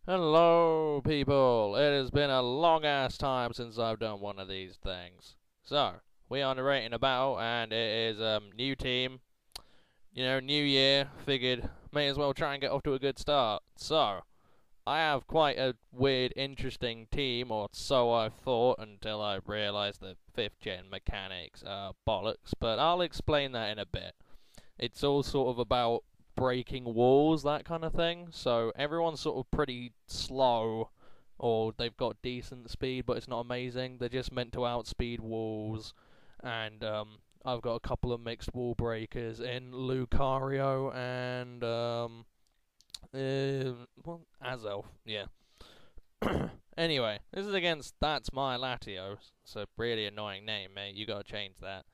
Hello, people. It has been a long ass time since I've done one of these things. So, we are narrating a battle, and it is new team. New year. Figured may as well try and get off to a good start. So, I have quite a weird, interesting team, or so I thought, until I realised the 5th gen mechanics are bollocks. But I'll explain that in a bit. It's all sort of about breaking walls, that kind of thing. So everyone's sort of pretty slow, or they've got decent speed, but it's not amazing. They're just meant to outspeed walls, and I've got a couple of mixed wall breakers in Lucario and Azelf, yeah. Anyway, this is against That's My Latios. It's a really annoying name, mate. You gotta change that.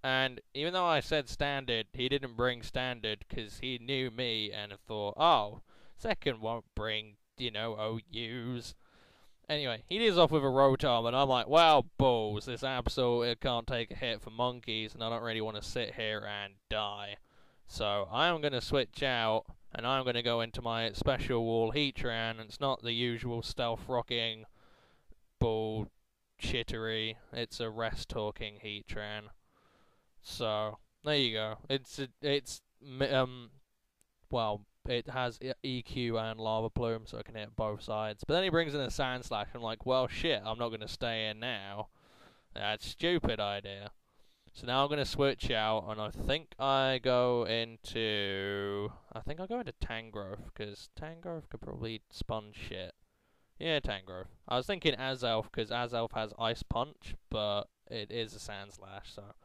And even though I said standard, he didn't bring standard because he knew me and thought, oh, second won't bring, OUs. Anyway, he leads off with a Rotom, and I'm like, well, balls, this Absol, it can't take a hit for monkeys, and I don't really want to sit here and die. So I'm going to switch out, and I'm going to go into my special wall Heatran, and it's not the usual stealth rocking bullshittery, it's a rest talking Heatran. So there you go. Well, it has EQ and Lava Plume, so it can hit both sides. But then he brings in a Sand Slash, and I'm like, well, shit, I'm not gonna stay in now. That's a stupid idea. So now I'm gonna switch out, and I think I go into Tangrowth, because Tangrowth could probably sponge shit. Yeah, Tangrowth. I was thinking Azelf, because Azelf has Ice Punch, but it is a Sand Slash, so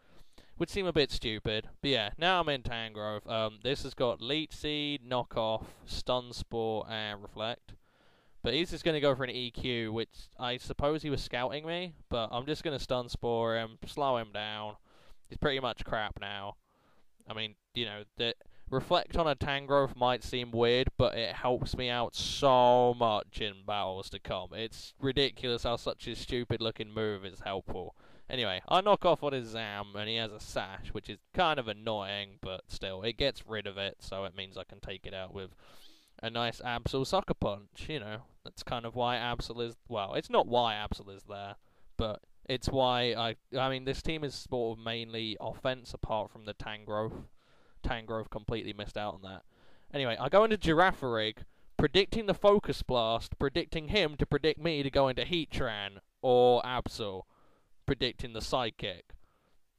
would seem a bit stupid. But yeah, now I'm in Tangrowth. This has got Leech Seed, Knockoff, Stun Spore, and Reflect. But he's just going to go for an EQ, which I suppose he was scouting me. But I'm just going to Stun Spore him, slow him down. He's pretty much crap now. I mean, the Reflect on a Tangrowth might seem weird, but it helps me out so much in battles to come. It's ridiculous how such a stupid looking move is helpful. Anyway, I knock off on his Zam, and he has a Sash, which is kind of annoying, but still, it gets rid of it, so it means I can take it out with a nice Absol Sucker Punch, That's kind of why Absol is, well, it's not why Absol is there, but it's why I mean, this team is sort of mainly offense, apart from the Tangrowth. Tangrowth completely missed out on that. Anyway, I go into Girafarig, predicting the Focus Blast, predicting him to predict me to go into Heatran or Absol, predicting the Psychic.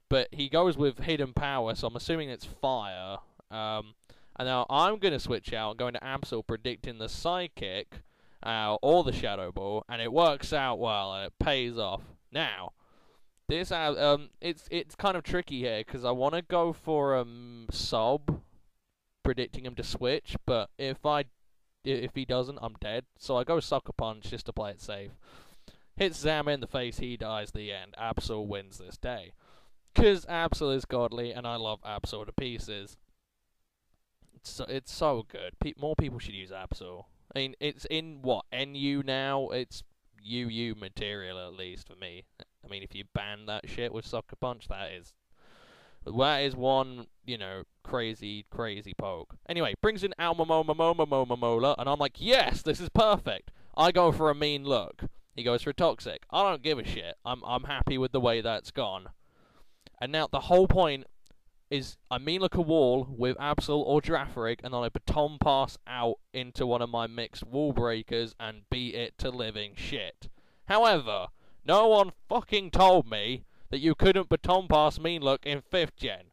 But he goes with Hidden Power, so I'm assuming it's Fire. And now I'm going to switch out and go into Absol, predicting the Psychic or the Shadow Ball, and it works out well, and it pays off. Now, this it's kind of tricky here, because I want to go for Sob, predicting him to switch, but if he doesn't, I'm dead. So I go Sucker Punch just to play it safe. Hits Zam in the face, he dies the end. Absol wins this day. Because Absol is godly, and I love Absol to pieces. It's so good. More people should use Absol. I mean, it's in, what, NU now? It's UU material, at least, for me. I mean, if you ban that shit with Sucker Punch, that is one, crazy poke. Anyway, brings in Almamola, and I'm like, yes, this is perfect. I go for a mean look. He goes for a Toxic. I don't give a shit. I'm happy with the way that's gone. And now the whole point is I mean look a wall with Absol or Girafarig, and then I baton pass out into one of my mixed wall breakers and beat it to living shit. However, no one fucking told me that you couldn't baton pass mean look in 5th gen.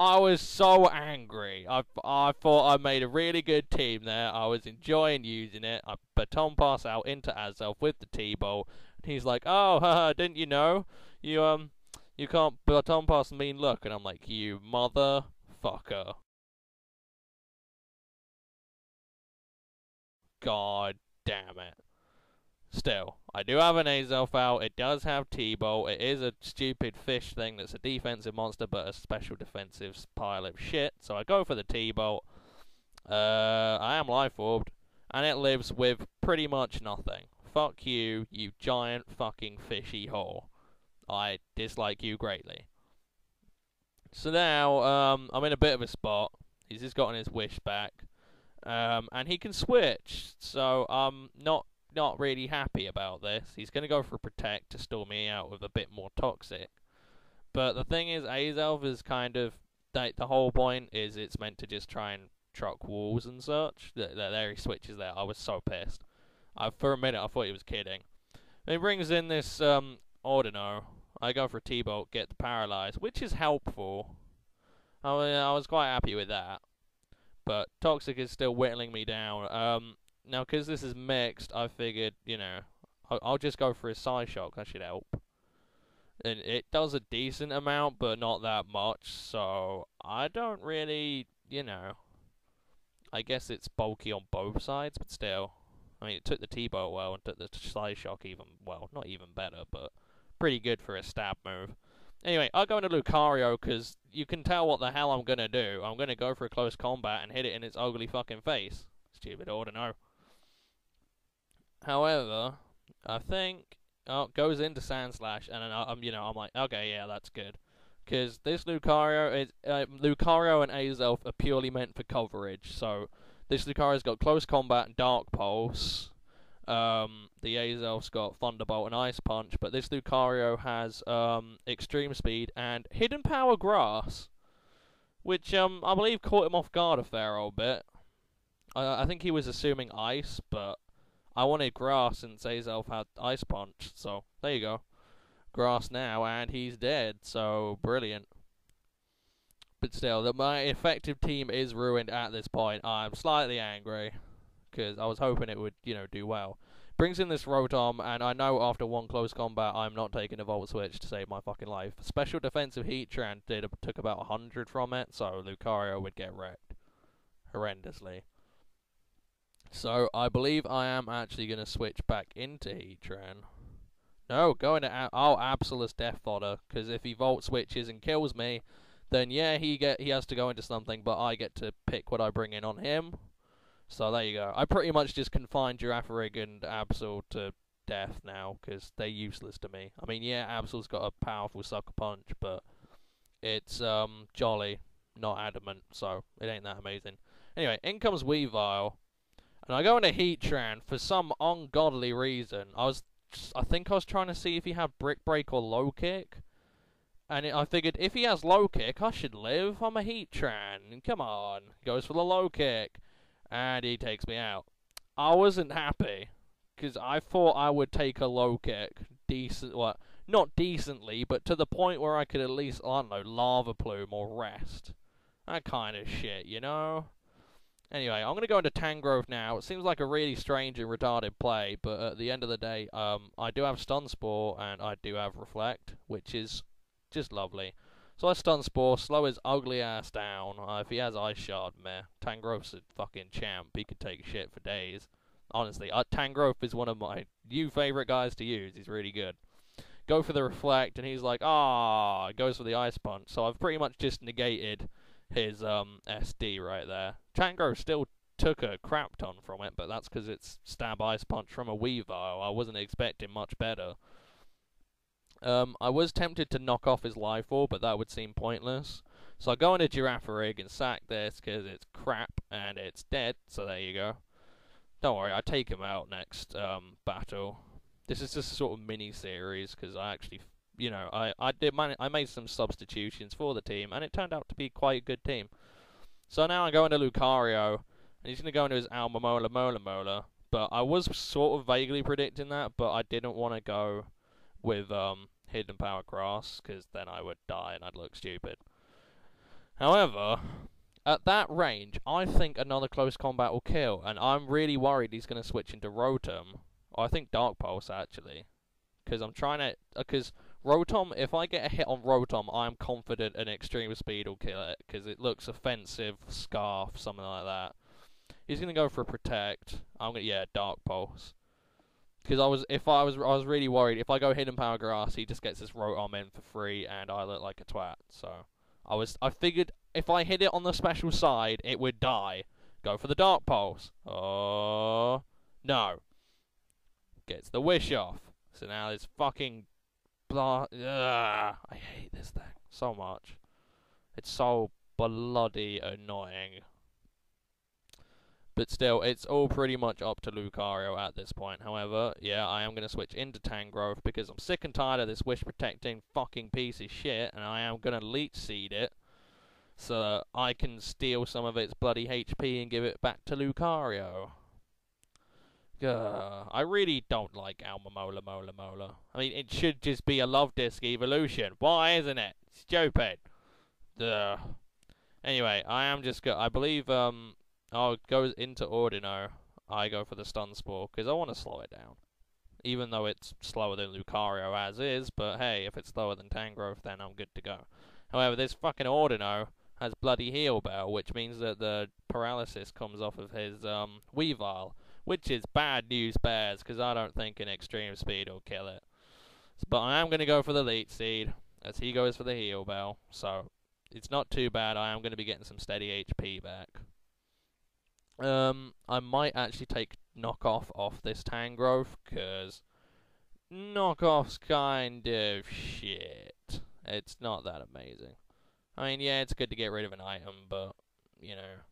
I was so angry. I thought I made a really good team there. I was enjoying using it. I baton pass out into Azelf with the T-Bolt. And he's like, oh, haha, didn't you know? You can't baton pass mean look. And I'm like, you motherfucker. God damn it. Still, I do have an Azelf out. It does have T-Bolt. It is a stupid fish thing that's a defensive monster, but a special defensive pile of shit. So I go for the T-Bolt. I am life orbed, and it lives with pretty much nothing. Fuck you, you giant fucking fishy whore. I dislike you greatly. So now, I'm in a bit of a spot. He's just gotten his wish back. And he can switch, so I'm not really happy about this. He's going to go for Protect to stall me out with a bit more Toxic. But the thing is, Azelf is kind of the whole point is it's meant to just try and truck walls and such. There he switches there. I was so pissed. For a minute I thought he was kidding. He brings in this Ordino. I go for T-Bolt, get the Paralyze, which is helpful. I was quite happy with that. But Toxic is still whittling me down. Now, because this is mixed, I figured, I'll just go for a Side Shock. That should help. And it does a decent amount, but not that much. So I don't really, I guess it's bulky on both sides, but still. I mean, it took the T-Bolt well and took the Side Shock even, well, not even better, but pretty good for a stab move. Anyway, I'll go into Lucario because you can tell what the hell I'm going to do. I'm going to go for a close combat and hit it in its ugly fucking face. Stupid Ordino. However, I think goes into Sand Slash, and then I'm like, okay, yeah, that's good. Because this Lucario and Azelf are purely meant for coverage. So this Lucario's got close combat and Dark Pulse. The Azelf's got Thunderbolt and Ice Punch, but this Lucario has Extreme Speed and Hidden Power Grass, which I believe caught him off guard a fair old bit. I think he was assuming Ice, but I wanted Grass since Azelf had Ice Punch, so there you go. Grass now, and he's dead, so brilliant. But still, my effective team is ruined at this point. I'm slightly angry, because I was hoping it would, do well. Brings in this Rotom, and I know after one close combat, I'm not taking a Volt Switch to save my fucking life. Special Defensive Heatran took about 100 from it, so Lucario would get wrecked. Horrendously. So, I believe I am actually going to switch back into Heatran. No, going to Absolus Death Fodder, because if he Volt Switches and kills me, then yeah, he has to go into something, but I get to pick what I bring in on him. So there you go. I pretty much just confined Girafarig and Absol to death now, because they're useless to me. I mean, yeah, Absol's got a powerful Sucker Punch, but it's jolly, not adamant, so it ain't that amazing. Anyway, in comes Weavile, and I go into Heatran for some ungodly reason. I think I was trying to see if he had Brick Break or Low Kick. And I figured if he has Low Kick, I should live. I'm a Heatran. Come on. Goes for the Low Kick. And he takes me out. I wasn't happy. Because I thought I would take a Low Kick. Not decently, but to the point where I could at least, I don't know, Lava Plume or Rest. That kind of shit, Anyway, I'm going to go into Tangrowth now. It seems like a really strange and retarded play, but at the end of the day, I do have Stun Spore and I do have Reflect, which is just lovely. So I Stun Spore, slow his ugly ass down. If he has Ice Shard, meh. Tangrowth's a fucking champ. He could take shit for days. Honestly, Tangrowth is one of my new favourite guys to use. He's really good. Go for the Reflect, and he's like, goes for the Ice Punch. So I've pretty much just negated his SD right there. Tangrowth still took a crap ton from it, but that's because it's Stab Ice Punch from a Weavile. I wasn't expecting much better. I was tempted to knock off his Life Orb, but that would seem pointless. So I go into Girafarig and sack this because it's crap and it's dead, so there you go. Don't worry, I take him out next battle. This is just a sort of mini-series because I actually, I made some substitutions for the team, and it turned out to be quite a good team. So now I go into Lucario, and he's going to go into his Mola. But I was sort of vaguely predicting that, but I didn't want to go with Hidden Power Grass, because then I would die and I'd look stupid. However, at that range, I think another close combat will kill, and I'm really worried he's going to switch into Rotom. Or I think Dark Pulse, actually. Because I'm trying to... Because Rotom, if I get a hit on Rotom, I'm confident an Extreme Speed will kill it, because it looks offensive, Scarf, something like that. He's going to go for Protect. Dark Pulse. Because I was really worried. If I go Hidden Power Grass, he just gets his Rotom in for free, and I look like a twat. So I figured if I hit it on the special side, it would die. Go for the Dark Pulse. Oh no! Gets the Wish off. So now this fucking I hate this thing so much. It's so bloody annoying. But still, it's all pretty much up to Lucario at this point. However, yeah, I am going to switch into Tangrowth because I'm sick and tired of this wish-protecting fucking piece of shit, and I am going to Leech Seed it so that I can steal some of its bloody HP and give it back to Lucario. I really don't like Mola. I mean, it should just be a Love Disc evolution. Why isn't it? Stupid. Ugh. Anyway, I believe, I'll go into Ordino. I go for the Stun Spore, because I want to slow it down. Even though it's slower than Lucario as is, but hey, if it's slower than Tangrowth, then I'm good to go. However, this fucking Ordino has bloody Heal Bell, which means that the paralysis comes off of his, Weavile. Which is bad news bears, because I don't think an Extreme Speed will kill it. But I am going to go for the Leech Seed, as he goes for the Heal Bell. So, it's not too bad. I am going to be getting some steady HP back. I might actually take Knockoff off this Tangrowth, because Knockoff's kind of shit. It's not that amazing. I mean, yeah, it's good to get rid of an item, but, you know,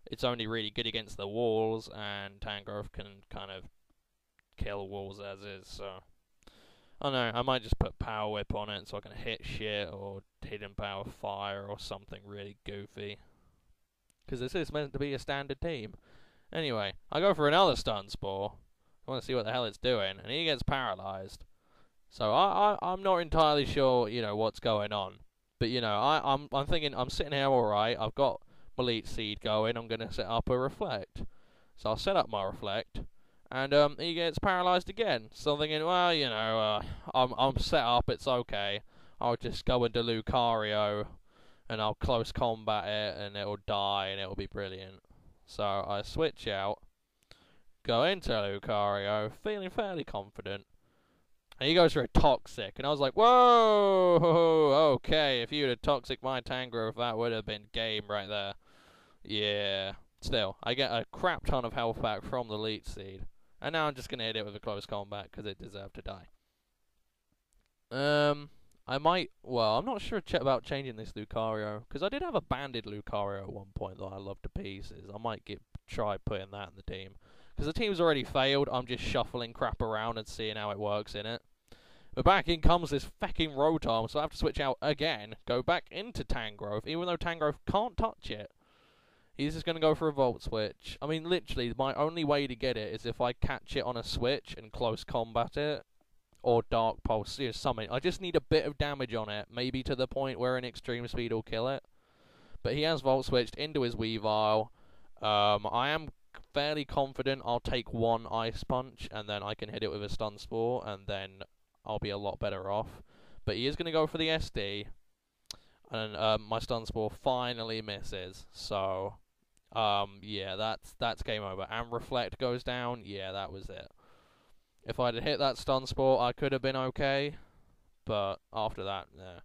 it's only really good against the walls, and Tangrowth can kind of kill walls as is, so I don't know, I might just put Power Whip on it so I can hit shit, or Hidden Power Fire, or something really goofy. Because this is meant to be a standard team. Anyway, I go for another Stun Spore. I want to see what the hell it's doing, and he gets paralyzed. So I'm not entirely sure, you know, what's going on. But, you know, I'm thinking, I'm sitting here alright, I've got my Leech Seed going, I'm going to set up a Reflect. So I'll set up my Reflect, and he gets paralyzed again. So I'm thinking, well, you know, I'm set up, it's okay. I'll just go into Lucario, and I'll close combat it, and it'll die, and it'll be brilliant. So I switch out, go into Lucario, feeling fairly confident. And he goes for a Toxic, and I was like, whoa, okay, if you would have Toxic my Tangrowth, that would have been game right there. Yeah, still, I get a crap ton of health back from the Leech Seed. And now I'm just going to hit it with a close combat, because it deserved to die. I might, well, I'm not sure about changing this Lucario, because I did have a banded Lucario at one point that I loved to pieces. I might try putting that in the team. Because the team's already failed, I'm just shuffling crap around and seeing how it works in it. But back in comes this fucking Rotom, so I have to switch out again, go back into Tangrowth, even though Tangrowth can't touch it. He's just going to go for a Volt Switch. I mean, literally, my only way to get it is if I catch it on a switch and close combat it. Or Dark Pulse, something. I just need a bit of damage on it, maybe to the point where an Extreme Speed will kill it. But he has Volt Switched into his Weavile. I am fairly confident I'll take one Ice Punch, and then I can hit it with a Stun Spore, and then I'll be a lot better off. But he is going to go for the SD, and my Stun Spore finally misses. So, yeah, that's game over. And Reflect goes down. Yeah, that was it. If I'd hit that Stun Spore, I could have been okay. But after that, nah.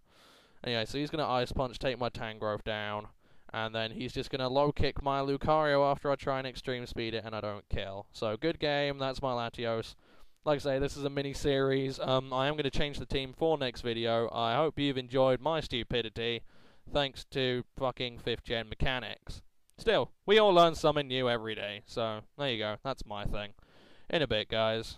Anyway, so he's going to Ice Punch, take my Tangrowth down. And then he's just going to low kick my Lucario after I try and Extreme Speed it and I don't kill. So, good game. That's my Latios. Like I say, this is a mini-series. I am going to change the team for next video. I hope you've enjoyed my stupidity. Thanks to fucking 5th gen mechanics. Still, we all learn something new every day. So, there you go. That's my thing. In a bit, guys.